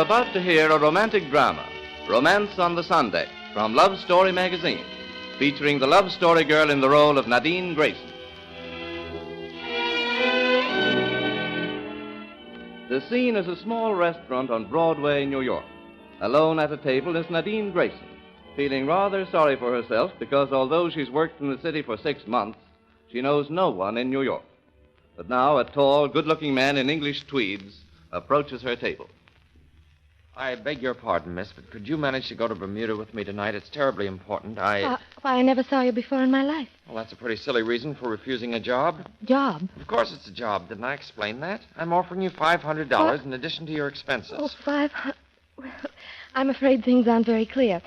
about to hear a romantic drama, Romance on the Sunday, from Love Story magazine, featuring the love story girl in the role of Nadine Grayson. The scene is a small restaurant on Broadway, New York. Alone at a table is Nadine Grayson, feeling rather sorry for herself because although she's worked in the city for 6 months, she knows no one in New York. But now a tall, good-looking man in English tweeds approaches her table. I beg your pardon, miss, but could you manage to go to Bermuda with me tonight? It's terribly important. Why, I never saw you before in my life. Well, that's a pretty silly reason for refusing a job. Job? Of course it's a job. Didn't I explain that? I'm offering you $500 in addition to your expenses. Oh, $500. Well, I'm afraid things aren't very clear.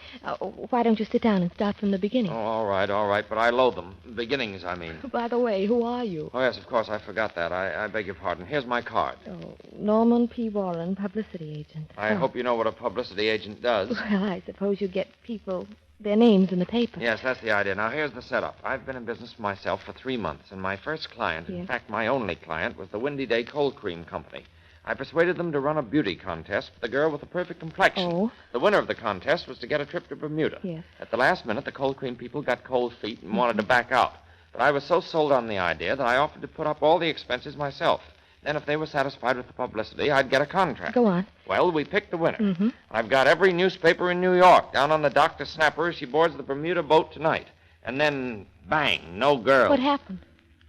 Why don't you sit down and start from the beginning? Oh, all right, but I loathe them. Beginnings, I mean. By the way, who are you? Oh, yes, of course, I forgot that. I beg your pardon. Here's my card. Oh, Norman P. Warren, publicity agent. I hope you know what a publicity agent does. Well, I suppose you get people, their names in the paper. Yes, that's the idea. Now, here's the setup. I've been in business for myself for 3 months, and my first client, in fact, my only client, was the Windy Day Cold Cream Company. I persuaded them to run a beauty contest for the girl with the perfect complexion. Oh? The winner of the contest was to get a trip to Bermuda. Yes. At the last minute, the cold cream people got cold feet and wanted to back out. But I was so sold on the idea that I offered to put up all the expenses myself. Then if they were satisfied with the publicity, I'd get a contract. Go on. Well, we picked the winner. Mm-hmm. I've got every newspaper in New York down on the Dr. Snapper. She boards the Bermuda boat tonight. And then, bang, no girl. What happened?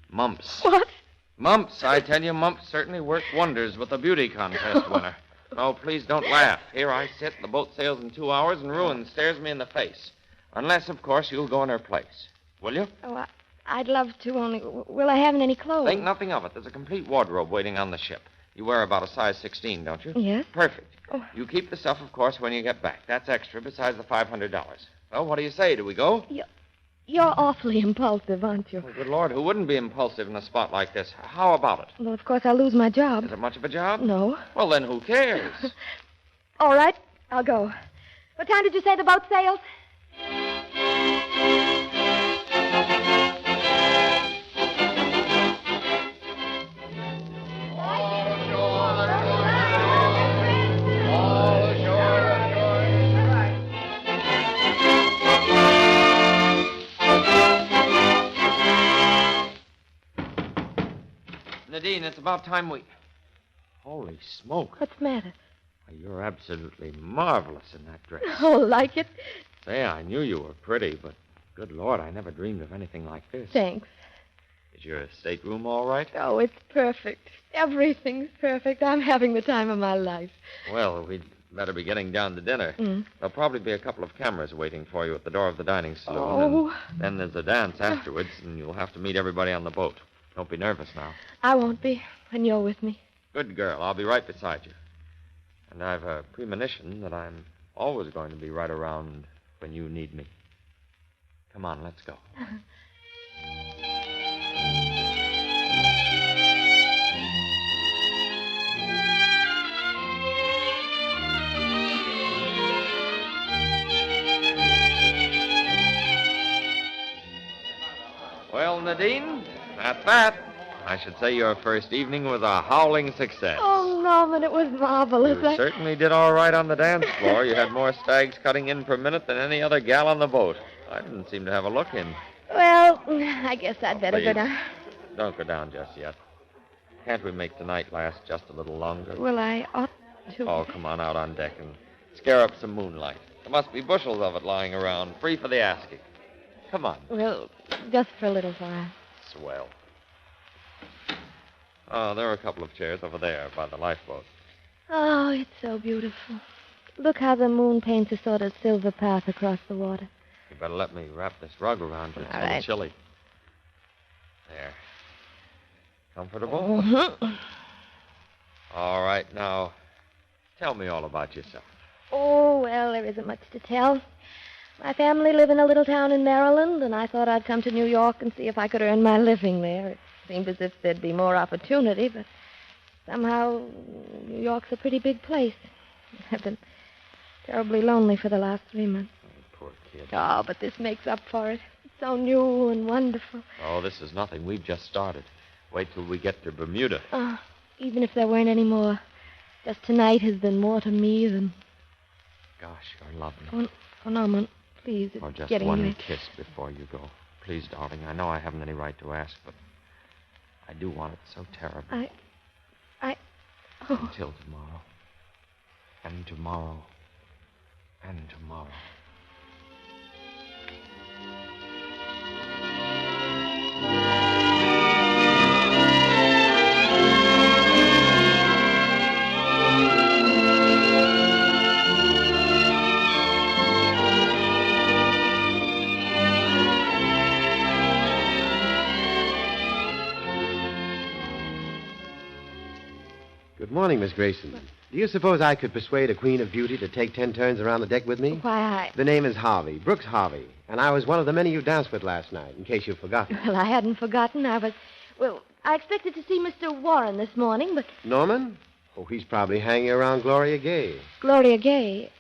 Mumps. What? Mumps, I tell you, mumps certainly work wonders with a beauty contest winner. Oh, please don't laugh. Here I sit, the boat sails in 2 hours, and ruin stares me in the face. Unless, of course, you'll go in her place. Will you? Oh, I'd love to, only... Well, I haven't any clothes. Think nothing of it. There's a complete wardrobe waiting on the ship. You wear about a size 16, don't you? Yes. Perfect. Oh. You keep the stuff, of course, when you get back. That's extra, besides the $500. Well, what do you say? Do we go? You're awfully impulsive, aren't you? Oh, good Lord, who wouldn't be impulsive in a spot like this? How about it? Well, of course, I'll lose my job. Is it much of a job? No. Well, then who cares? All right, I'll go. What time did you say the boat sails? Nadine, it's about time we... Holy smoke. What's the matter? You're absolutely marvelous in that dress. Oh, like it? Say, I knew you were pretty, but good Lord, I never dreamed of anything like this. Thanks. Is your stateroom all right? Oh, it's perfect. Everything's perfect. I'm having the time of my life. Well, we'd better be getting down to dinner. There'll probably be a couple of cameras waiting for you at the door of the dining saloon. Oh. And then there's a dance afterwards, and you'll have to meet everybody on the boat. Don't be nervous now. I won't be when you're with me. Good girl. I'll be right beside you. And I've a premonition that I'm always going to be right around when you need me. Come on, let's go. Well, Nadine, at that, I should say your first evening was a howling success. Oh, Norman, it was marvelous. You certainly did all right on the dance floor. You had more stags cutting in per minute than any other gal on the boat. I didn't seem to have a look in. Well, I guess I'd better go down. Don't go down just yet. Can't we make tonight last just a little longer? Well, I ought to. Oh, come on out on deck and scare up some moonlight. There must be bushels of it lying around, free for the asking. Come on. Well, just for a little while. Swell. Oh, there are a couple of chairs over there by the lifeboat. Oh, it's so beautiful. Look how the moon paints a sort of silver path across the water. You better let me wrap this rug around you. It's All a little right. chilly. There. Comfortable? Mm-hmm. All right, now, tell me all about yourself. Oh, well, there isn't much to tell. My family live in a little town in Maryland, and I thought I'd come to New York and see if I could earn my living there. It seemed as if there'd be more opportunity, but somehow New York's a pretty big place. I've been terribly lonely for the last 3 months. Oh, poor kid. Oh, but this makes up for it. It's so new and wonderful. Oh, this is nothing. We've just started. Wait till we get to Bermuda. Oh, even if there weren't any more. Just tonight has been more to me than... Gosh, you're lovely. Oh, Norman, please, it's Or just getting one late. kiss before you go. Please, darling. I know I haven't any right to ask, but I do want it so terribly. Oh, Until tomorrow. And tomorrow. And tomorrow. Good morning, Miss Grayson. Do you suppose I could persuade a queen of beauty to take 10 turns around the deck with me? why, The name is Harvey, Brooks Harvey, and I was one of the many you danced with last night, in case you've forgotten. Well, I hadn't forgotten. I expected to see Mr. Warren this morning, but Norman? Oh, he's probably hanging around Gloria Gay. Gloria Gay,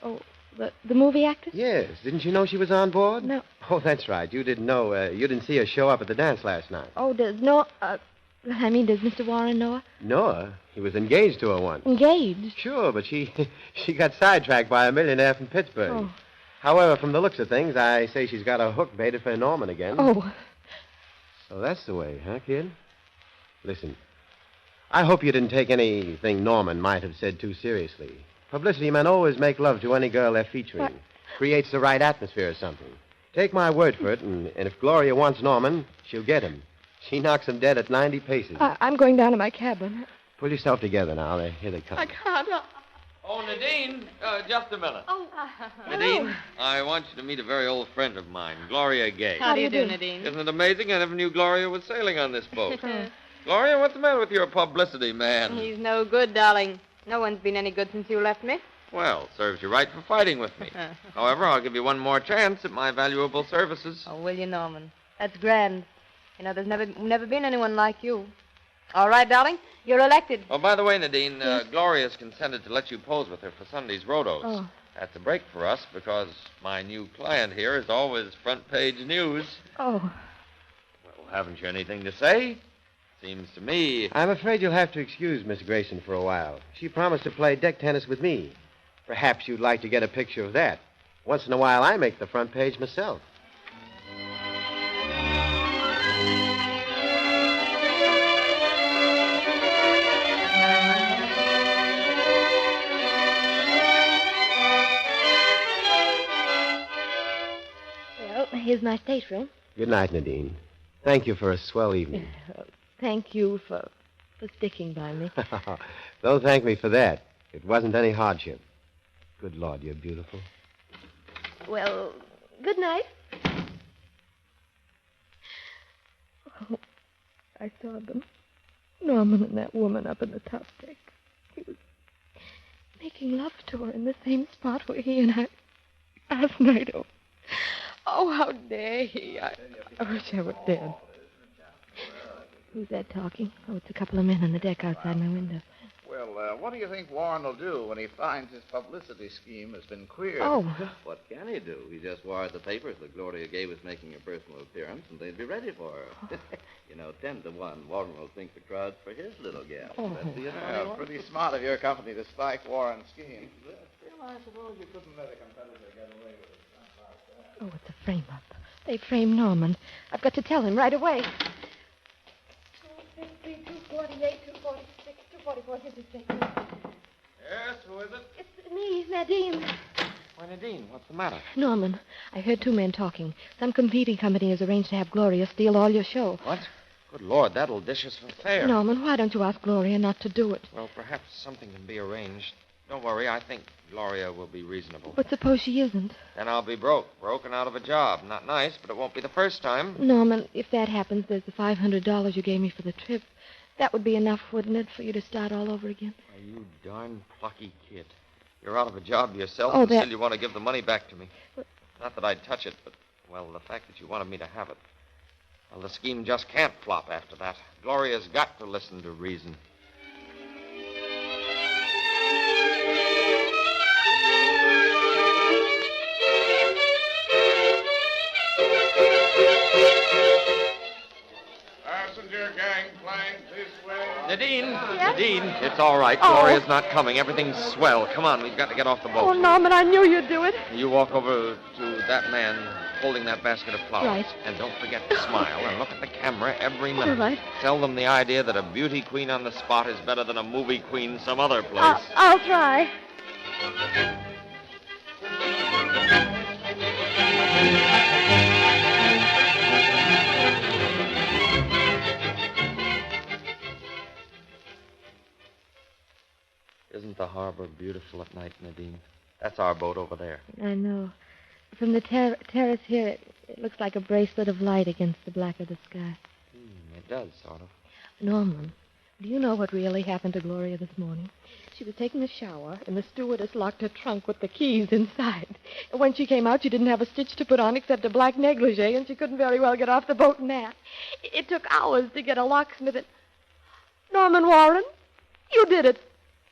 the movie actress? Yes. Didn't you know she was on board? No. Oh, that's right. You didn't know. You didn't see her show up at the dance last night. Oh, does Mr. Warren know her? Noah? He was engaged to her once. Engaged? Sure, but she got sidetracked by a millionaire from Pittsburgh. Oh. However, from the looks of things, I say she's got a hook baited for Norman again. Oh. So that's the way, huh, kid? Listen, I hope you didn't take anything Norman might have said too seriously. Publicity men always make love to any girl they're featuring. What? Creates the right atmosphere or something. Take my word for it, and if Gloria wants Norman, she'll get him. She knocks him dead at 90 paces. I'm going down to my cabin. Pull yourself together now. Here they come. I can't. Oh, Nadine, just a minute. Oh, Nadine, I want you to meet a very old friend of mine, Gloria Gay. How do you do, Nadine? Isn't it amazing? I never knew Gloria was sailing on this boat. Gloria, what's the matter with your publicity man? He's no good, darling. No one's been any good since you left me. Well, serves you right for fighting with me. However, I'll give you one more chance at my valuable services. Oh, will you, Norman? That's grand. You know, there's never been anyone like you. All right, darling, you're elected. Oh, by the way, Nadine, Gloria's consented to let you pose with her for Sunday's rotos. Oh. That's a break for us because my new client here is always front page news. Oh. Well, haven't you anything to say? Seems to me... I'm afraid you'll have to excuse Miss Grayson for a while. She promised to play deck tennis with me. Perhaps you'd like to get a picture of that. Once in a while, I make the front page myself. Well, here's my stateroom. Good night, Nadine. Thank you for a swell evening. Thank you for sticking by me. Don't thank me for that. It wasn't any hardship. Good Lord, you're beautiful. Well, good night. Oh, I saw them. Norman and that woman up in the top deck. He was making love to her in the same spot where he and I last night. Oh, how dare he? I wish I were dead. Who's that talking? Oh, it's a couple of men on the deck outside my window. Well, what do you think Warren will do when he finds his publicity scheme has been queered? Oh, What can he do? He just wired the papers that Gloria Gay was making a personal appearance, and they'd be ready for her. 10 to 1, Warren will think the crowd's for his little gal. Oh. That'd be a funny Yeah, one. pretty smart of your company to spike Warren's scheme. Still, I suppose you couldn't let a competitor get away with it. oh, it's a frame-up. They framed Norman. I've got to tell him right away. 248, 246, 244. Here's his statement. Yes, who is it? It's me, Nadine. Why, Nadine, what's the matter? Norman, I heard two men talking. Some competing company has arranged to have Gloria steal all your show. What? Good Lord, that'll dish us for fair. Norman, why don't you ask Gloria not to do it? Well, perhaps something can be arranged. Don't worry, I think Gloria will be reasonable. But suppose she isn't. Then I'll be broken out of a job. Not nice, but it won't be the first time. Norman, if that happens, there's the $500 you gave me for the trip. That would be enough, wouldn't it, for you to start all over again? Why, you darn plucky kid. You're out of a job yourself, Oh, and that- still you want to give the money back to me. But- Not that I'd touch it, but, well, the fact that you wanted me to have it. Well, the scheme just can't flop after that. Gloria's got to listen to reason. Passenger gangplank this way. Nadine! Nadine! It's all right. Gloria's not coming. Everything's swell. Come on, we've got to get off the boat. Oh, Norman, I knew you'd do it. You walk over to that man holding that basket of flowers. Right. And don't forget to smile and look at the camera every minute. All right. Tell them the idea that a beauty queen on the spot is better than a movie queen some other place. I'll try. Isn't the harbor beautiful at night, Nadine? That's our boat over there. I know. From the terrace here, it looks like a bracelet of light against the black of the sky. It does, sort of. Norman, do you know what really happened to Gloria this morning? She was taking a shower, and the stewardess locked her trunk with the keys inside. And when she came out, she didn't have a stitch to put on except a black negligee, and she couldn't very well get off the boat in that. It took hours to get a locksmith and... Norman Warren, you did it.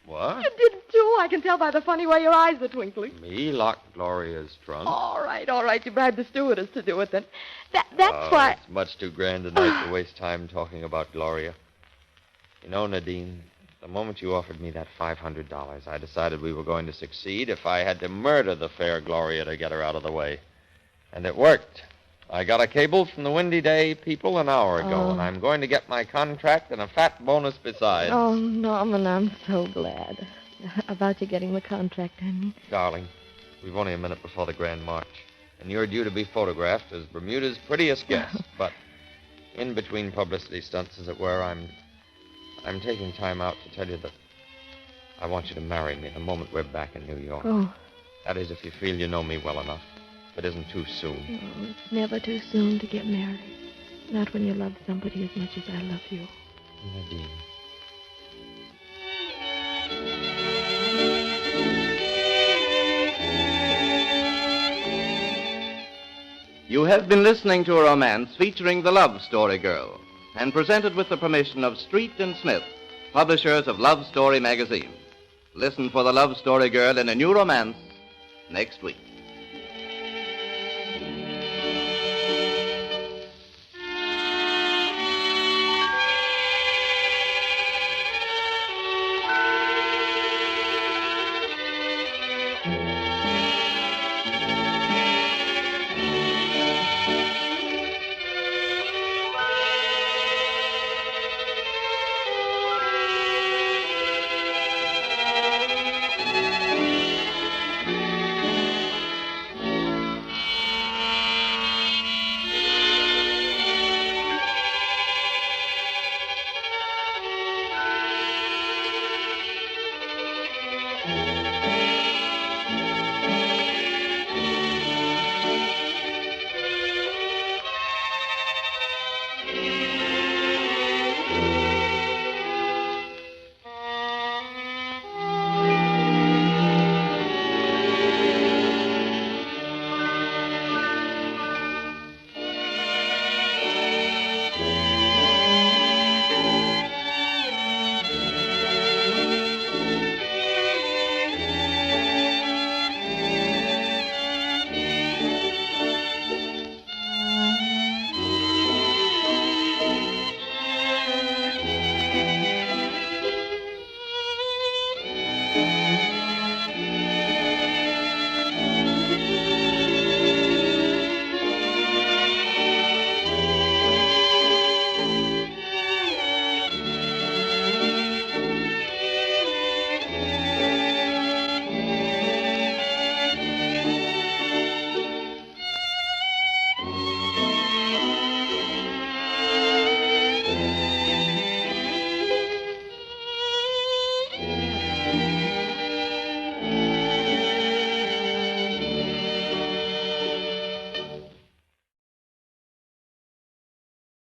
What? You did it, too. I can tell by the funny way your eyes are twinkling. Me lock Gloria's trunk? All right. You bribed the stewardess to do it, then. That's why... It's much too grand a night to waste time talking about Gloria. You know, Nadine, the moment you offered me that $500, I decided we were going to succeed if I had to murder the fair Gloria to get her out of the way. And it worked. I got a cable from the Windy Day people an hour ago, and I'm going to get my contract and a fat bonus besides. Oh, Norman, I'm so glad. About you getting the contract, I mean. Darling, we've only a minute before the Grand March, and you're due to be photographed as Bermuda's prettiest guest. But in between publicity stunts, as it were, I'm taking time out to tell you that I want you to marry me the moment we're back in New York. Oh. That is, if you feel you know me well enough. If it isn't too soon. Oh, it's never too soon to get married. Not when you love somebody as much as I love you. Nadine. You have been listening to a romance featuring the Love Story Girl and presented with the permission of Street and Smith, publishers of Love Story magazine. Listen for the Love Story Girl in a new romance next week.